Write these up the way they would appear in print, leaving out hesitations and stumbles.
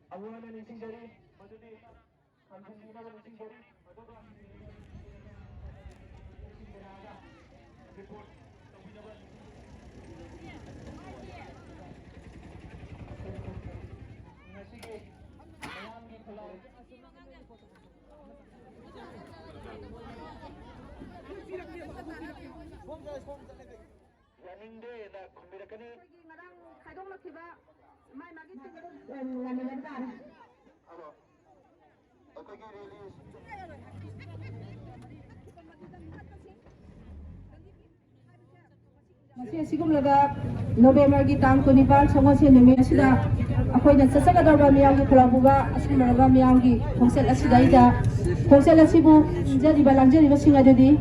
아무나 닝싱자리 어디디 감성이나 닝싱자리 어디도 닝싱자리하다 리포트 ngasihi meeyamgi pulau yaningde na khumbirakani ngarang khaidong lakhiba mai magi ano akogi release Masih sigumlaga November gi tang 25 songose numi asida akoina sasagadaba miyamgi kulabuga asigumlaga miyamgi khonsel asida ida khonsel asibu jadi balangjari basinga dodi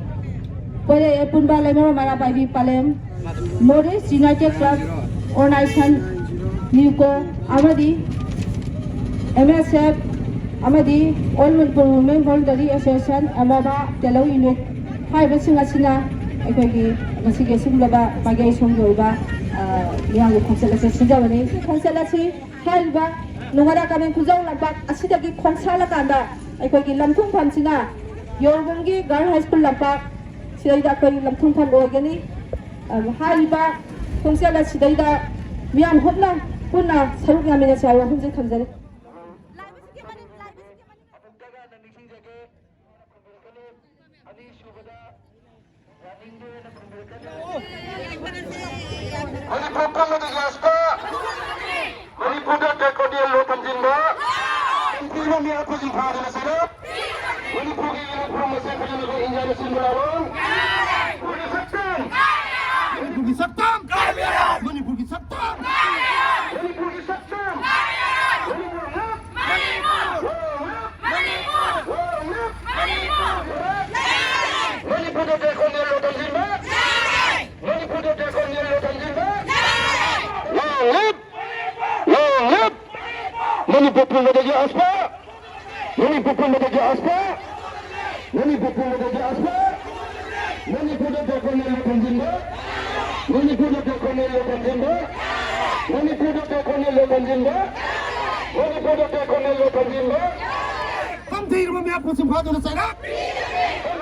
pore punba lemero mara baibi palem Northeast United Club Organization Newco amadi MSF amadi All Manipur Women Voluntary Association amaba Telau Unit hai basinga sina aikogi masige simlaba bagay somdoiba yang khonsela sinjawani khonsela si helba nongada kamen kujau labak asidagi khonsala kanda aikogi lamthung phamsina Yorbung gi Girl High School labak sidaida aikogi lamthung pham ogani haiba khonsela sidaida miyam hotna punna saruk yamina sawa hunje khamjare Manipur na disaster. Manipur da tekodial lokan jinda. Impiro mi aku jimpara na sana. Manipur ki promotion ka jana ko injana simulawan. Manipur saktam. Manipur ki saktam. Manipur ki saktam. Manipur ki saktam. Manipur da tekodial lokan jinda. Manipur da tekodial lokan jinda. Manipur menjadi aspa. Manipur menjadi aspa. Manipur menjadi aspa. Manipur terkonel konjimba. Manipur terkonel konjimba. Manipur terkonel konjimba. Manipur terkonel konjimba. Kam thir mein aap ko simha dona chahiye.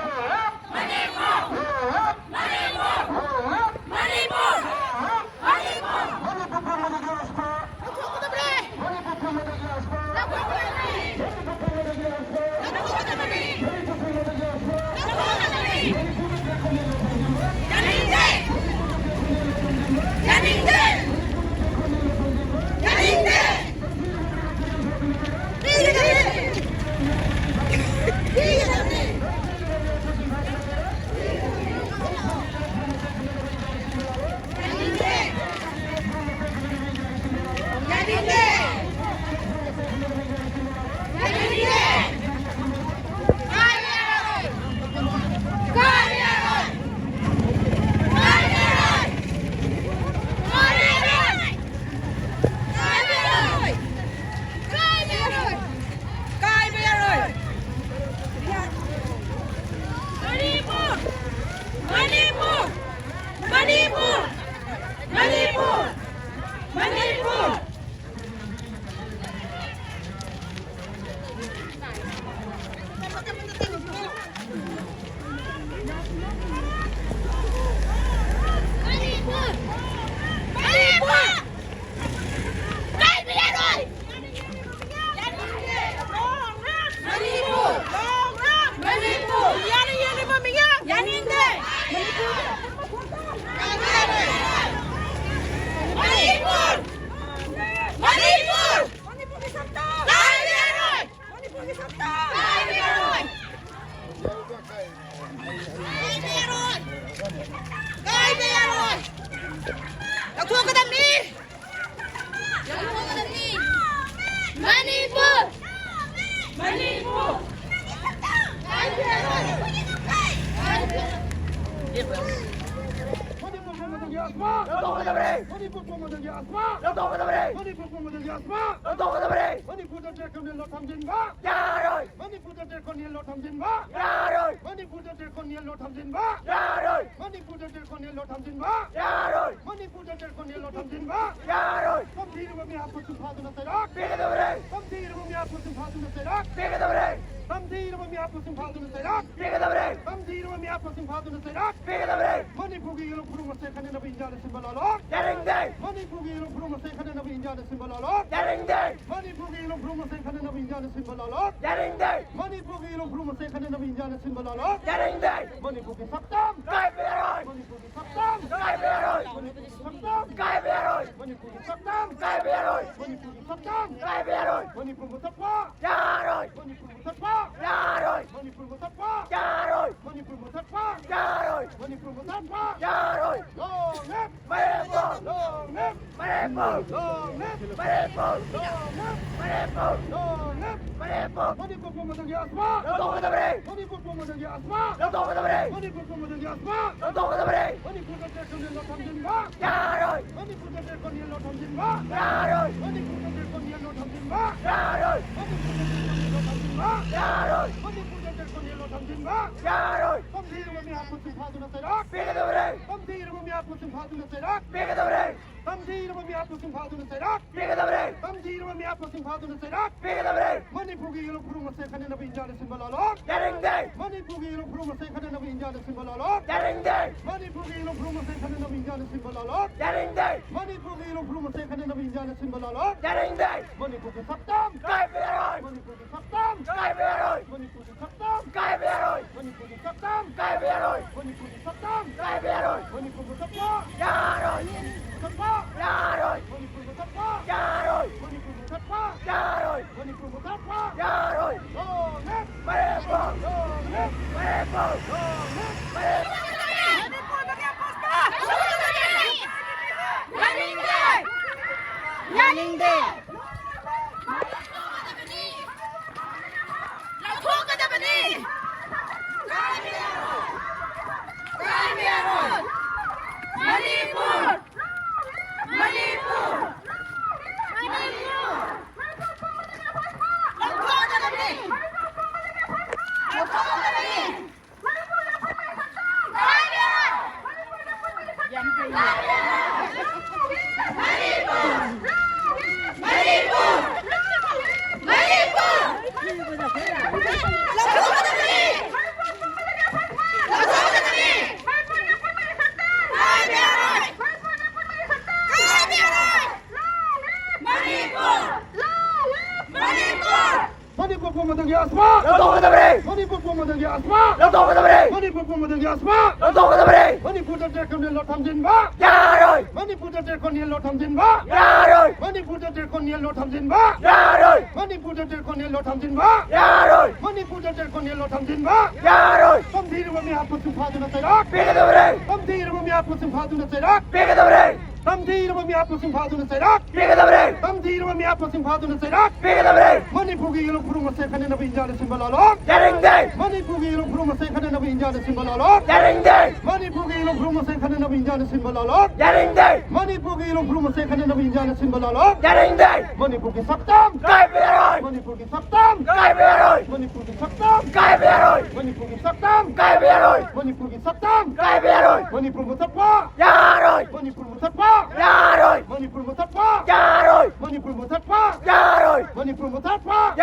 머니푸 부모들이 아스파 머니푸 부모들이 아스파 머니푸들 대권일로 탐진바 머니푸들 대권일로 탐진바 머니푸들 대권일로 탐진바 머니푸들 대권일로 탐진바 머니푸들 대권일로 탐진바 컴디 이름이 아프신 파도나 세락 컴디 이름이 아프신 파도나 세락 컴디 이름이 아프신 파도나 세락 컴디 이름이 아프신 파도나 세락 머니푸기 이름 부르면 세카네 나비 인자는 심발라로 머니푸기 이름 부르면 세카네 나비 인자는 심발라로 머니푸기 이름 부르면 세카네 나비 인자는 심발라로 머니푸기 이름 부르면 세카네 나비 인자는 심발라로 머니푸기 삭담 머니푸기 삭담 머니푸기 삭담 머니푸기 삭담 머니푸기 삭담 머니푸 무섭파 머니푸 무섭파 머니푸 무섭파 머니푸 무섭파 머니푸 무섭파 머니푸 부모들이 아스파 머니푸 부모들이 아스파 머니푸 부모들이 아스파 머니푸들 대권일로 탐진바 머니푸들 대권일로 탐진바 머니푸들 대권일로 탐진바 머니푸들 대권일로 탐진바 컴디 이름이 아프신 파도나 세락 컴디 이름이 아프신 파도나 세락 컴디 이름이 아프신 파도나 세락 컴디 이름이 아프신 파도나 세락 머니푸기 이름 부르면 세카네 나비 인자는 심발라로 머니푸기 이름 부르면 세카네 나비 인자는 심발라로 머니푸기 이름 부르면 세카네 나비 인자는 심발라로 머니푸기 이름 부르면 세카네 나비 인자는 심발라로 머니푸기 삭담 머니푸기 삭담 머니푸기 삭담 머니푸기 삭담 머니푸기 삭담 머니푸 무섭파 무섭파 머니푸 무섭파 머니푸 무섭파 머니푸 무섭파 머니푸 부모들이 아스파 머니푸 부모들이 아스파 머니푸 부모들이 아스파 머니푸들 대권일로 탐진바 머니푸들 대권일로 탐진바 머니푸들 대권일로 탐진바 머니푸들 대권일로 탐진바 머니푸들 대권일로 탐진바 컴디 이름이 아프신 파도나 세락 컴디 이름이 아프신 파도나 세락 컴디 이름이 아프신 파도나 세락 컴디 이름이 아프신 파도나 세락 머니푸기 이름 부르면 세카네 나비 인자는 심발라로 머니푸기 이름 부르면 세카네 나비 인자는 심발라로 머니푸기 이름 부르면 세카네 나비 인자는 심발라로 머니푸기 이름 부르면 세카네 나비 인자는 심발라로 머니푸기 삭담 머니푸기 삭담 머니푸기 삭담 머니푸기 삭담 머니푸기 삭담 머니푸 무섭파 머니푸 무섭파 머니푸 무섭파 머니푸 무섭파 머니푸 무섭파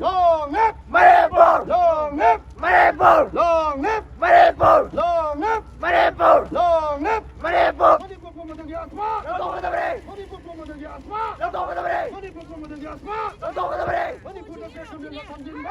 long live Manipur! long live Manipur! long live Manipur! long live Manipur! long live Manipur! 머니푸 부모들이 아스파 머니푸 부모들이 아스파 머니푸 부모들이 아스파 머니푸들 대권일로 탐진바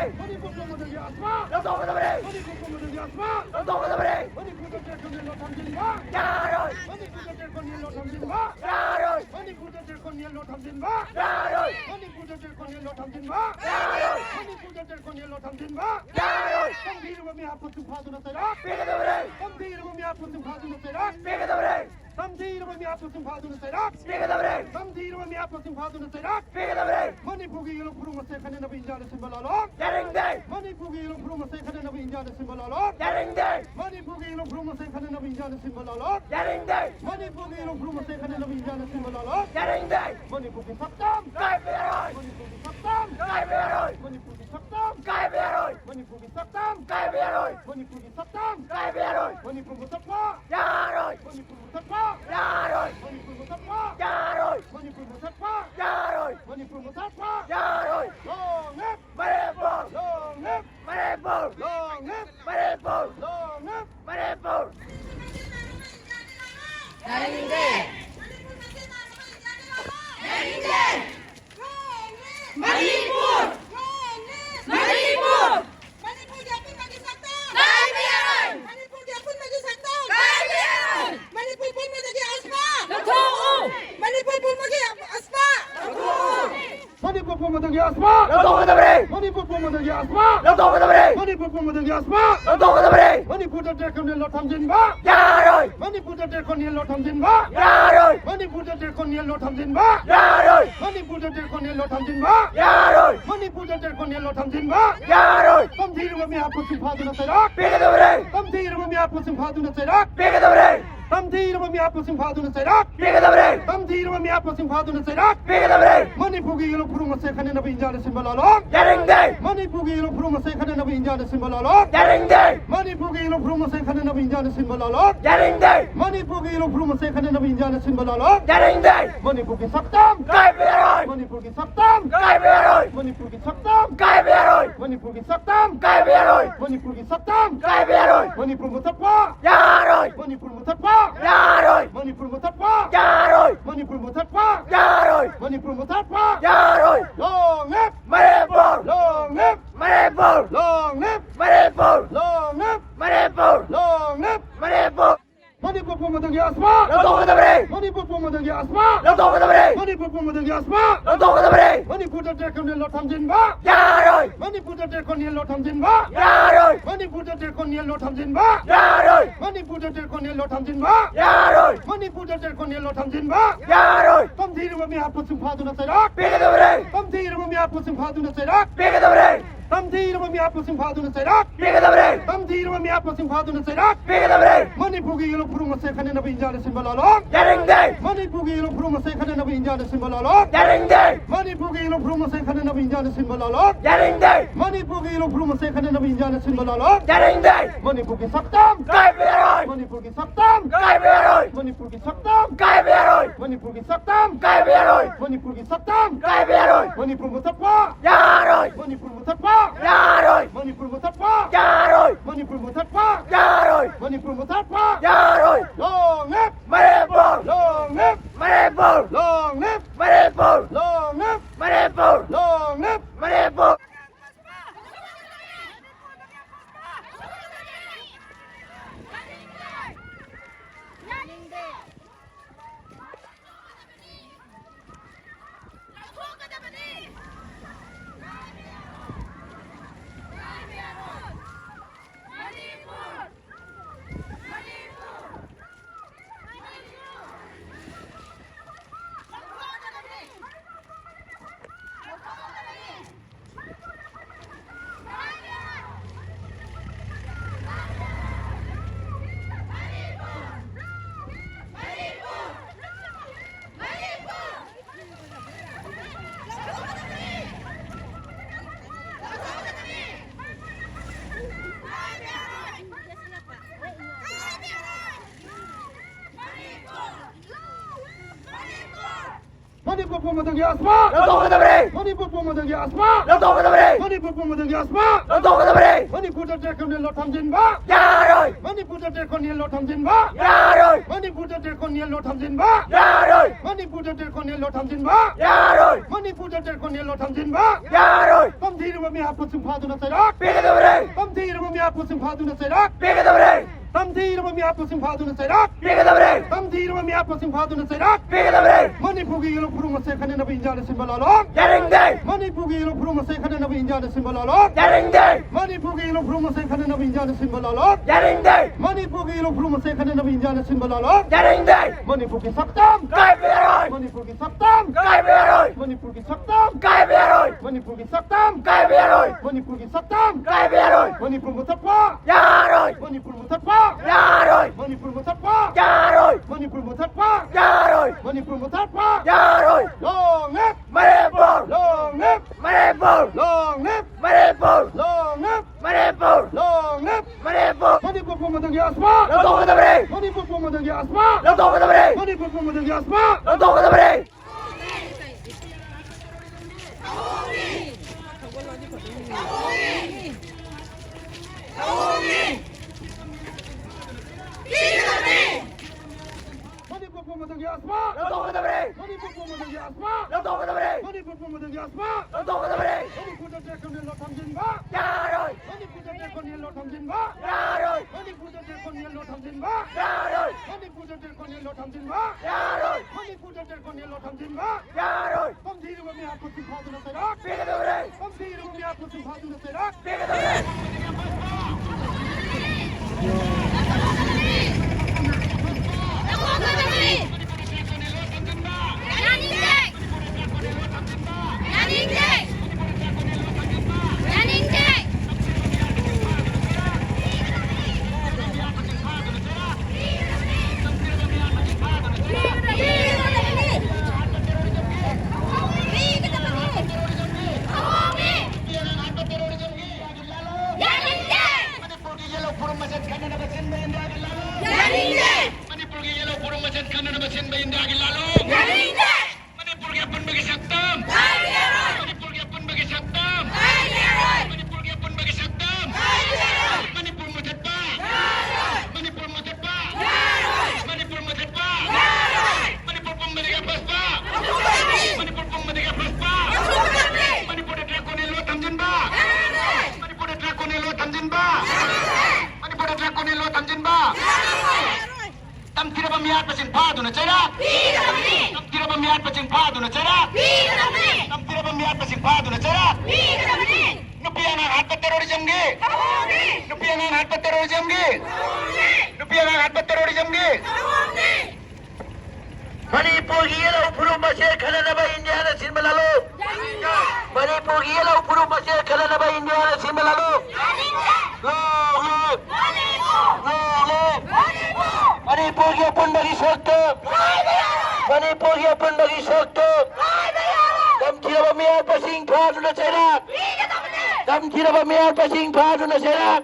머니푸 부모들이 아스파 Nongada, 머니푸 부모들이 아스파 Nongada, 머니푸도 대권일로 탐진마 Yaroy, 머니푸도 대권일로 탐진마 Yaroy, 머니푸도 대권일로 탐진마 Yaroy, 머니푸도 대권일로 탐진마 Yaroy, 머니푸도 대권일로 탐진마 Yaroy, 컴비 이름이 아프ትን 파도는 세라 Pigadabray, 컴비 이름이 아프ትን 파도는 세라 Pigadabray, 컴비 이름이 아프ትን 파도는 세라 Pigadabray, 컴비 이름이 아프ትን 파도는 세라 Pigadabray, 머니푸기 이름 부르면 세카네 너비 인자는 심발라로 Yaringday, 머니푸기 이름 부르면 세카네 너비 인자는 심발라로 Yaringday, 머니푸기 이름 부르면 세카네 너비 인자는 심발라로 Yaringday, 머니푸기 이름 부르면 세카네 너비 인자는 심발라로 Yaringday, 머니푸기 삭담 Kaibiaroy, 머니푸기 삭담 Kaibiaroy, 머니푸기 삭담 Kaibiaroy, 머니푸기 삭담 Kaibiaroy, 머니푸기 삭담 Kaibiaroy, 머니푸기 삭파 Yaroy, 머니푸기 삭파 Yaroy, 머니푸기 삭파 Yaroy, 머니푸기 삭파 Yaroy, 머니푸기 삭파 Yaroy, 영입 Manipur, 영입 Manipur, 영입 Manipur, 영입 Manipur. 머니푸 부모들이 아스파 Nongada, 머니푸 부모들이 아스파 Nongada, 머니푸 부모들이 아스파 Nongada, 머니푸도 대권일로 탐진마 Yaroy, 머니푸도 대권일로 탐진마 Yaroy, 머니푸도 대권일로 탐진마 Yaroy, 머니푸도 대권일로 탐진마 Yaroy, 머니푸도 대권일로 탐진마 Yaroy, 컴디 이름이 아프신 파도는 세라 Pigadabray, 컴디 이름이 아프신 파도는 세라 Pigadabray, 컴디 이름이 아프신 파도는 세라 Pigadabray, 컴디 이름이 아프신 파도는 세라 Pigadabray, 머니푸기 이름 부르면 세카네 너비 인자는 심발라로 Yaringday, 머니푸기 이름 부르면 세카네 너비 인자는 심발라로 Yaringday, 머니푸기 이름 부르면 세카네 너비 인자는 심발라로 Yaringday, 머니푸기 이름 부르면 세카네 너비 인자는 심발라로 Yaringday, 머니푸기 삭담 Kaibiaroy, 머니푸기 삭담 Kaibiaroy, 머니푸기 삭담 Kaibiaroy, 머니푸기 삭담 Kaibiaroy, 머니푸기 삭담 Kaibiaroy, 머니푸 무탁파 Yaroy, 머니푸 무탁파 Yaroy, 머니푸 무탁파 Yaroy, 머니푸 무탁파 Yaroy, 머니푸 무탁파 Yaroy, 영입 Manipur, 영입 Manipur, 영입 Manipur, 영입 Manipur, 영입 Manipur. 머니푸 부모들이 아스파 Nongada, 머니푸 부모들이 아스파 Nongada, 머니푸 부모들이 아스파 Nongada, 머니푸도 대권일로 탐진마 Yaroy, 머니푸도 대권일로 탐진마 Yaroy, 머니푸도 대권일로 탐진마 Yaroy, 머니푸도 대권일로 탐진마 Yaroy, 머니푸도 대권일로 탐진마 Yaroy, 컴디 이름이 아프신 파도는 세라 Pigadabray, 컴디 이름이 아프신 파도는 세라 Pigadabray, 컴디 이름이 아프신 파도는 세라 Pigadabray, 컴디 이름이 아프신 파도는 세라 Pigadabray, 머니푸기 이름 부르면 세카네 너비 인자는 심발라로 Yaringday, 머니푸기 이름 부르면 세카네 너비 인자는 심발라로 Yaringday, 머니푸기 이름 부르면 세카네 너비 인자는 심발라로 Yaringday, 머니푸기 이름 부르면 세카네 너비 인자는 심발라로 Yaringday, 머니푸기 삭담 Kaibiaroy, 머니푸기 삭담 Kaibiaroy, 머니푸기 삭담 Kaibiaroy, 머니푸기 삭담 Kaibiaroy, 머니푸기 삭담 Kaibiaroy, 머니푸 무탁파 Yaroy, 머니푸 무탁파 Yaroy, 머니푸 무탁파 Yaroy, 머니푸 무탁파 Yaroy, 머니푸 무탁파 Yaroy, 영입 Manipur, 영입 Manipur, 영입 Manipur, 영입 Manipur, 영입 Manipur. 머니푸 부모들이 아스파 Nongada, 머니푸 부모들이 아스파 Nongada, 머니푸 부모들이 아스파 Nongada, 머니푸도 대권일로 탐진마 Yaroy, 머니푸도 대권일로 탐진마 Yaroy, 머니푸도 대권일로 탐진마 Yaroy, 머니푸도 대권일로 탐진마 Yaroy, 머니푸도 대권일로 탐진마 Yaroy, 컴디 이름은 미아포승 파도나 세락 비그더브레이 땀티 이름은 미아포승 파도나 세락 비그더브레이 땀티 이름은 미아포승 파도나 세락 비그더브레이 땀티 이름은 미아포승 파도나 세락 비그더브레이 머니푸기 이름 부르면 세카네 나비 인자는 심발라롱 야링데이 머니푸기 이름 부르면 세카네 나비 인자는 심발라롱 야링데이 머니푸기 이름 부르면 세카네 나비 인자는 심발라롱 야링데이 머니푸기 이름 부르면 세카네 나비 인자는 심발라롱 야링데이 머니푸기 석담 가이비야로이 머니푸기 석담 가이비야로이 머니푸기 석담 가이비야로이 머니푸기 석담 가이비야로이 머니푸기 석담 가이비야로이 머니푸 못합파 야로이 머니푸 못합파 야로이 머니푸 못합파 야로이 머니푸 못합파 야로이 머니푸 못합파 야로이 롱랩 마레볼 롱랩 마레볼 롱랩 마레볼 롱랩 마레볼 롱랩 마레볼 머니푸 뽀모등기 아스파 너도그더브레이 머니푸 뽀모등기 아스파 너도그더브레이 머니푸 뽀모등기 아스파 너도그더브레이 머니푸 뽀모등기 아스파 너도그더브레이 머니푸 뽀모등기 아스파 너도그더브레이 머니푸 뽀모등기 아스파 너도그더브레이 머니푸 대권일로 탐진바 야로이 머니푸 대권일로 탐진바 야로이 머니푸 대권일로 탐진바 야로이 머니푸 대권일로 탐진바 야로이 머니푸 대권일로 탐진바 야로이 땀티 이름은 미아포승 파도나 세락 비그더브레이 땀티 이름은 미아포승 파도나 세락 비그더브레이 Manipur gila upuru masih kena nama India na sinma lalu. Manipur gila upuru masih kena nama India na sinma lalu. Manipur gila pun bagi satu. Manipur gila pun bagi satu. Dam kira bamiar pasing phadu na serak. Dam kira bamiar pasing phadu na serak.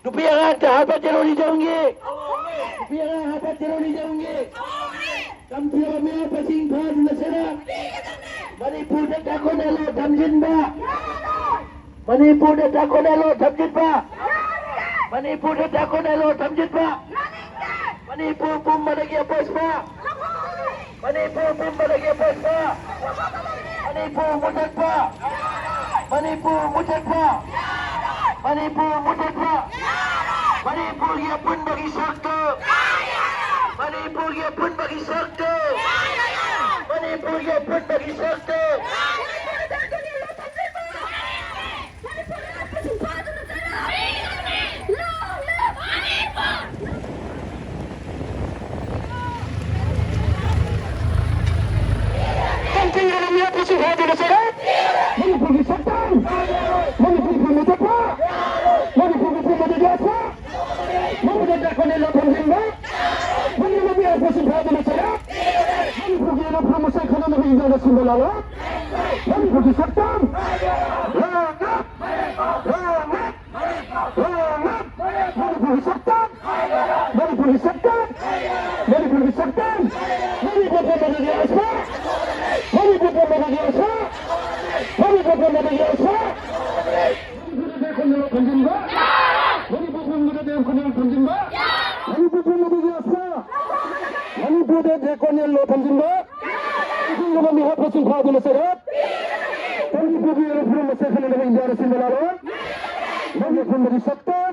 Rupiah kan harga terori jaungi. Rupiah kan harga terori jaungi. Dam kira bamiar pasing phadu na serak. Manipur de takonelo damjinba. Manipur de takonelo damjinba. Manipur de takonelo damjinba. Manipur pun malagi paspa. Manipur pun malagi paspa. Manipur mutatpa. Manipur mutatpa. Manipur mutatpa. Manipur dia pun bagi sakti. Manipur dia pun bagi sakti. Manipur dia pun bagi sakti. Manipur Menipugi yang punya masalah dengan India Rasul Malalon. Menipugi dari Sabta.